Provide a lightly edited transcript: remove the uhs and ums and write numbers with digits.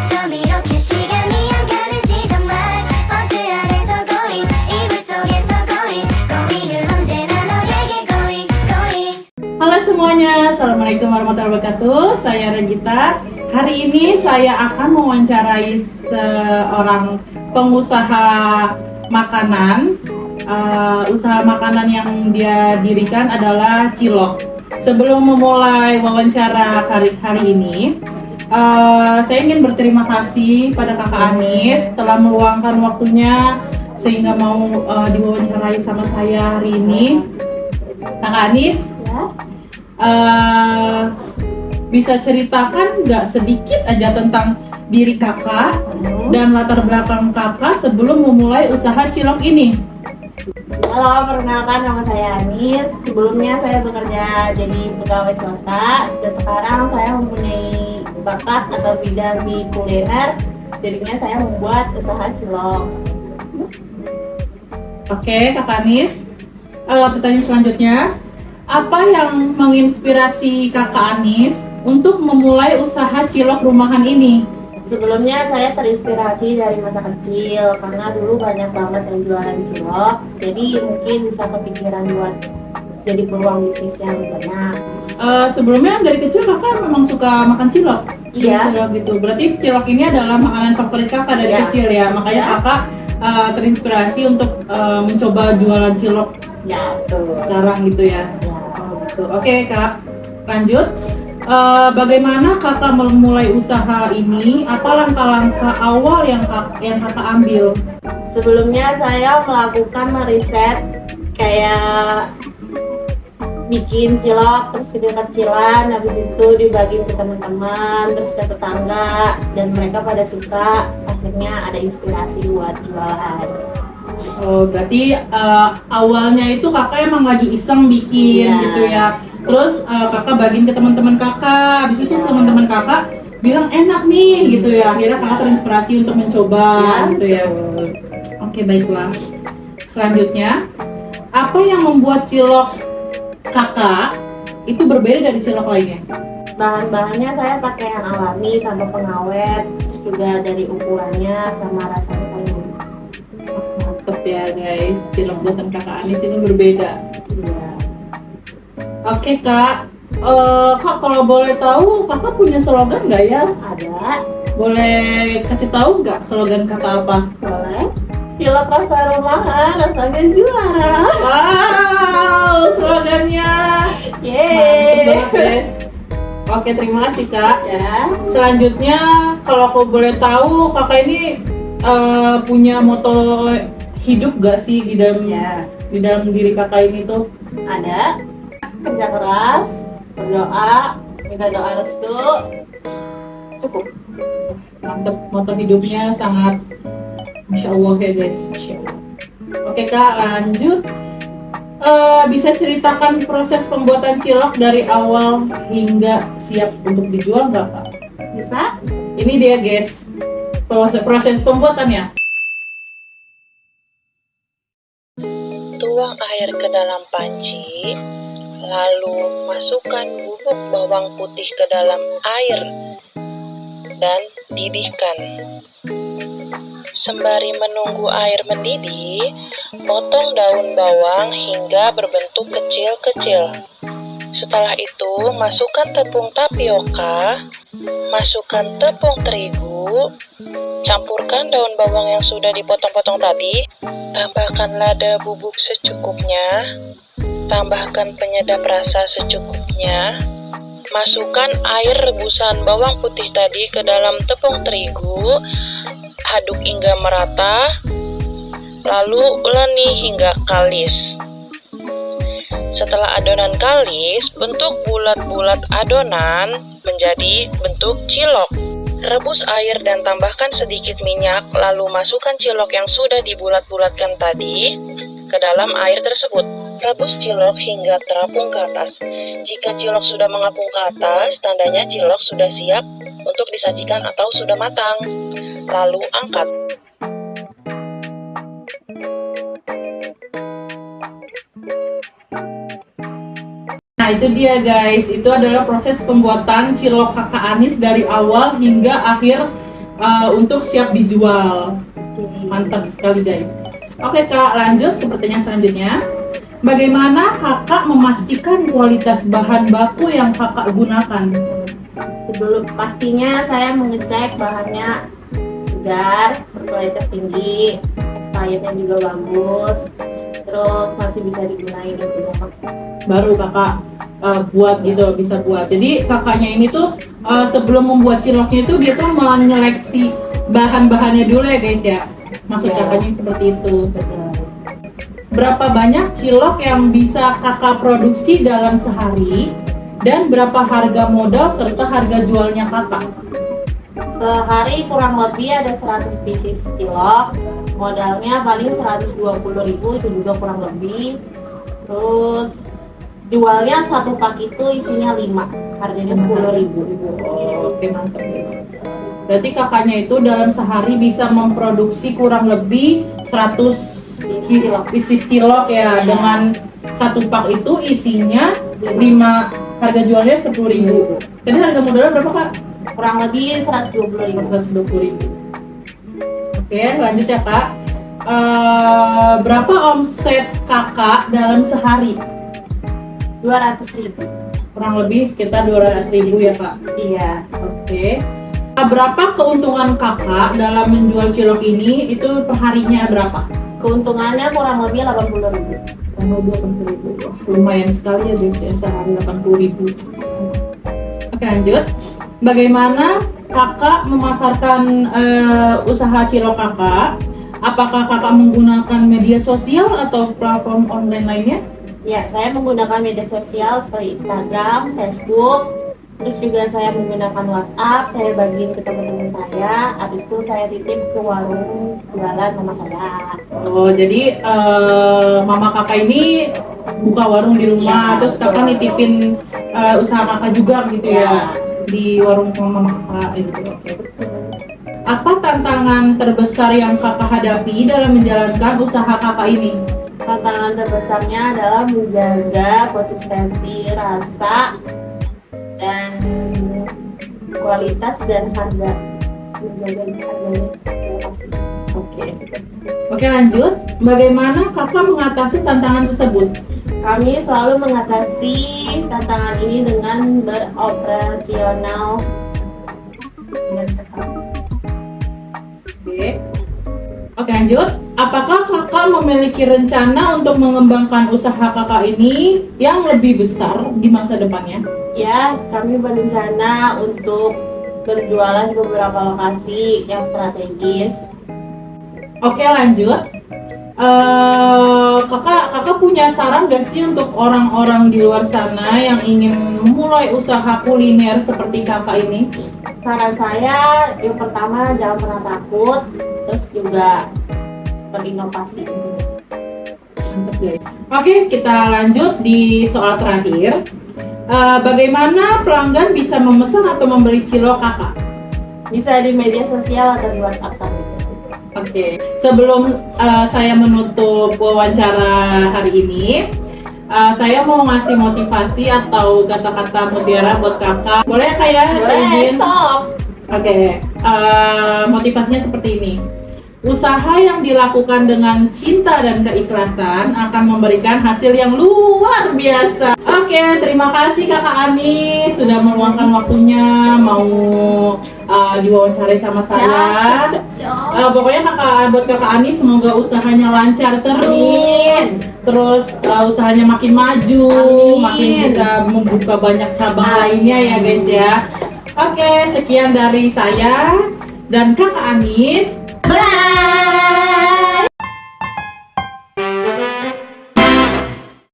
어쩜 이렇게 시간이 안 가는지 정말 버스 안에서 고잉 이불 속에서 고잉 고잉은 언제나 너에게 고잉 고잉. Halo semuanya, Assalamualaikum warahmatullahi wabarakatuh. Saya Regita. Hari ini saya akan mewawancarai seorang pengusaha makanan. Usaha makanan yang dia dirikan adalah Cilok. Sebelum memulai wawancara hari ini, saya ingin berterima kasih pada Kakak Anis telah meluangkan waktunya sehingga mau diwawancarai sama saya hari ini. Kakak Anis, bisa ceritakan nggak sedikit aja tentang diri kakak dan latar belakang kakak sebelum memulai usaha Cilok ini? Halo, perkenalkan nama saya Anis. Sebelumnya saya bekerja jadi pegawai swasta dan sekarang saya mempunyai bakat atau bidang di kuliner. Jadinya saya membuat usaha Cilok. Oke, Kakak Anis. Pertanyaan selanjutnya, apa yang menginspirasi Kakak Anis untuk memulai usaha Cilok rumahan ini? Sebelumnya saya terinspirasi dari masa kecil karena dulu banyak banget yang jualan cilok. Jadi mungkin bisa kepikiran buat jadi peluang bisnis yang banyak. Sebelumnya dari kecil kakak memang suka makan cilok? Iya. Cilok gitu. Berarti cilok ini adalah makanan favorit kakak dari Iya. kecil ya. Makanya Iya. kakak terinspirasi untuk mencoba jualan cilok Ya, betul. sekarang gitu ya. Ya. Oh, gitu. Oke kak, lanjut. Bagaimana kakak memulai usaha ini? Apa langkah-langkah awal yang kakak ambil? Sebelumnya saya melakukan riset kayak bikin cilok terus kecil-kecilan, habis itu dibagiin ke teman-teman, terus ke tetangga, dan mereka pada suka. Akhirnya ada inspirasi buat jualan. Oh, berarti awalnya itu kakak emang lagi iseng bikin Iya. gitu ya. Terus kakak bagiin ke teman-teman kakak, habis itu teman-teman kakak bilang enak nih gitu ya. Akhirnya kakak terinspirasi untuk mencoba gitu ya. Oke, baiklah. Selanjutnya, apa yang membuat cilok kakak itu berbeda dari cilok lainnya? Bahan-bahannya saya pakai yang alami tanpa pengawet, terus juga dari ukurannya sama rasanya paling. Mantep ya guys, cilok buatan kakak Anis ini berbeda. Iya. Oke kak, kak kalau boleh tahu kakak punya slogan nggak ya? Ada, Boleh kasih tahu nggak slogan kakak apa? boleh. Cilok rasa rumahan, rasanya juara. Wow, slogannya mantep Yeay. banget guys. Oke, terima kasih kak. Ya, Selanjutnya, kalau aku boleh tahu kakak ini punya moto hidup gak sih di dalam ya. di dalam diri kakak ini tuh? Ada. Kerja keras, berdoa, minta doa restu. Cukup. Mantep, moto hidupnya sangat Masya Allah ya guys. Masya Allah. Oke kak, lanjut. Bisa ceritakan proses pembuatan cilok dari awal hingga siap untuk dijual nggak kak? Bisa? Ini dia guys, proses pembuatannya. Tuang air ke dalam panci, lalu masukkan bubuk bawang putih ke dalam air dan didihkan. Sembari menunggu air mendidih, potong daun bawang hingga berbentuk kecil-kecil. Setelah itu, masukkan tepung tapioka, masukkan tepung terigu, campurkan daun bawang yang sudah dipotong-potong tadi, tambahkan lada bubuk secukupnya, tambahkan penyedap rasa secukupnya, masukkan air rebusan bawang putih tadi ke dalam tepung terigu, aduk hingga merata, lalu uleni hingga kalis. Setelah adonan kalis, bentuk bulat-bulat adonan menjadi bentuk cilok. Rebus air dan tambahkan sedikit minyak, lalu masukkan cilok yang sudah dibulat-bulatkan tadi ke dalam air tersebut. Rebus cilok hingga terapung ke atas. Jika cilok sudah mengapung ke atas, tandanya cilok sudah siap untuk disajikan atau sudah matang. Lalu angkat. Nah itu dia guys, itu adalah proses pembuatan cilok kakak Anis dari awal hingga akhir untuk siap dijual. Mantap sekali guys. Oke Kak, lanjut ke pertanyaan selanjutnya. Bagaimana Kakak memastikan kualitas bahan baku yang Kakak gunakan? Sebelum pastinya saya mengecek bahannya segar, berkualitas tinggi, expirednya juga bagus, terus masih bisa digunakan intinya. Baru Kakak buat gitu, bisa buat. Jadi kakaknya ini tuh sebelum membuat ciloknya itu dia tuh menyeleksi bahan-bahannya dulu ya guys ya. Maksud Ya. kakaknya seperti itu. Berapa banyak cilok yang bisa kakak produksi dalam sehari? Dan berapa harga modal serta harga jualnya kakak? Sehari kurang lebih ada 100 pieces cilok, modalnya paling 120.000, itu juga kurang lebih. Terus jualnya satu pak itu isinya 5, harganya 10.000. Oke, mantap guys. Berarti kakaknya itu dalam sehari bisa memproduksi kurang lebih 100 pieces cilok ya, dengan satu pak itu isinya 5, harga jualnya 10.000. Tadi harga modalnya berapa Kak? Kurang lebih 120.000. 120.000. Oke, lanjut ya Kak. Berapa omset kakak dalam sehari? 200.000. Kurang lebih sekitar 200.000 ya Kak. Iya. Oke. Berapa keuntungan kakak dalam menjual cilok ini? Itu perharinya berapa? Keuntungannya kurang lebih 80.000. Kurang lebih 80.000. Wah, lumayan sekali ya guys ya, sehari 80.000. Oke, lanjut. Bagaimana kakak memasarkan usaha cilok kakak? Apakah kakak menggunakan media sosial atau platform online lainnya? Ya, saya menggunakan media sosial seperti Instagram, Facebook, terus juga saya menggunakan WhatsApp, saya bagiin ke teman-teman saya, habis itu saya titip ke warung jualan mama saya. Oh, jadi mama kakak ini buka warung di rumah, Ya, terus kakak nitipin usaha kakak juga gitu ya, Ya. di warung mama kakak gitu. Oke. Apa tantangan terbesar yang kakak hadapi dalam menjalankan usaha kakak ini? Tantangan terbesarnya adalah menjaga konsistensi rasa dan kualitas dan harga, menjaga harganya pas. Oke, lanjut. Bagaimana kakak mengatasi tantangan tersebut? Kami selalu mengatasi tantangan ini dengan beroperasional dengan ketat. Oke, lanjut. Apakah kakak memiliki rencana untuk mengembangkan usaha kakak ini yang lebih besar di masa depannya? Ya, kami berencana untuk berjualan di beberapa lokasi yang strategis. Oke, lanjut. Kakak punya saran gak sih untuk orang-orang di luar sana yang ingin memulai usaha kuliner seperti kakak ini? Saran saya, yang pertama jangan pernah takut, terus juga berinovasi. Mantap, guys. Oke, kita lanjut di soal terakhir. Bagaimana pelanggan bisa memesan atau membeli cilok kakak? Bisa di media sosial atau di WhatsApp kami. Oke, sebelum saya menutup wawancara hari ini, saya mau ngasih motivasi atau kata-kata mutiara buat kakak. Boleh ya Kak ya? Saya izin? sok. Oke, motivasinya seperti ini. Usaha yang dilakukan dengan cinta dan keikhlasan akan memberikan hasil yang luar biasa. Oke, terima kasih Kakak Ani sudah meluangkan waktunya mau diwawancarai sama saya. Pokoknya buat Kakak Ani semoga usahanya lancar terus. Amin. Terus usahanya makin maju, Amin. makin bisa membuka banyak cabang lainnya ya guys ya. Oke, sekian dari saya dan Kakak Anis. Bye.